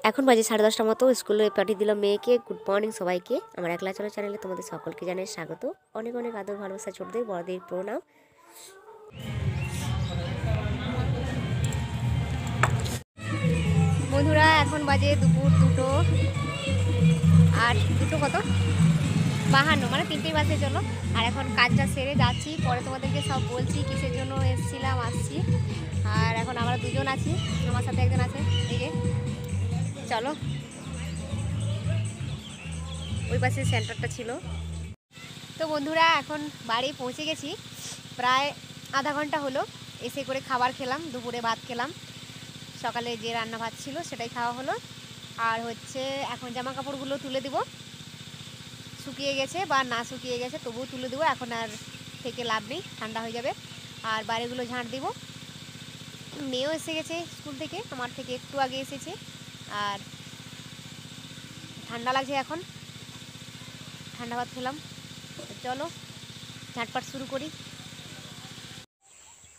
এখন বাজে 10:30টার মতো। স্কুলে পাঠিয়ে দিলাম মেয়েকে। গুড মর্নিং সবাইকে। আমার একলা চলো চ্যানেলে তোমাদের সকলকে জানাই স্বাগত। অনেক অনেক আদর ভালোবাসা, ছোটদের বড়দের প্রণাম। বন্ধুরা এখন বাজে দুপুর 2টো, আর 2টো কত 52, মানে 3টেই বাজে চলো। আর এখন কাজটা সেরে যাচ্ছি, পরে তোমাদেরকে সব বলছি কিসের জন্য এসেছিলাম, আসছি। আর এখন আমরা দুজন আছি, আমার সাথে একজন আছে, এই যে চলো। ওই পাশে সেন্টারটা ছিল। তো বন্ধুরা এখন বাড়ি পৌঁছে গেছি, প্রায় আধা ঘন্টা হলো। এসে করে খাবার খেলাম, দুপুরে ভাত খেলাম, সকালে যে রান্না ভাত ছিল সেটাই খাওয়া হলো। আর হচ্ছে এখন জামা কাপড়গুলো তুলে দেবো, শুকিয়ে গেছে বা না শুকিয়ে গেছে তবুও তুলে দেবো, এখন আর থেকে লাভ নেই, ঠান্ডা হয়ে যাবে। আর বাড়িগুলো ঝাঁট দেবো। মেয়েও এসে গেছে স্কুল থেকে, আমার থেকে একটু আগে এসেছে। আর ঠান্ডা লাগছে, এখন ঠান্ডা ভাত খেলাম। চলো ঝাঁটপাট শুরু করি।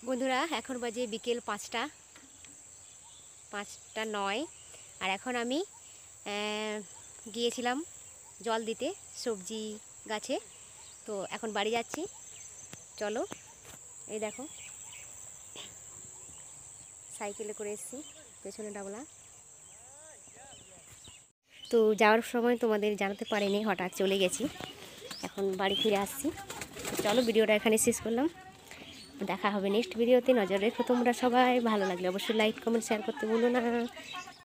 বন্ধুরা এখন বাজে বিকেল 5:09। আর এখন আমি গিয়েছিলাম জল দিতে সবজি গাছে। তো এখন বাড়ি যাচ্ছি, চলো। এই দেখো সাইকেলে করে এসেছি, পেছনে ডাবলা। তো যাওয়ার সময় তোমাদের জানাতে পারিনি, হঠাৎ চলে গেছি, এখন বাড়ি ফিরে আসছি। চলো ভিডিওটা এখানে শেষ করলাম, দেখা হবে নেক্সট ভিডিওতে। নজর রেখো তোমরা সবাই, ভালো লাগলে অবশ্যই লাইক কমেন্ট শেয়ার করতে ভুলো না।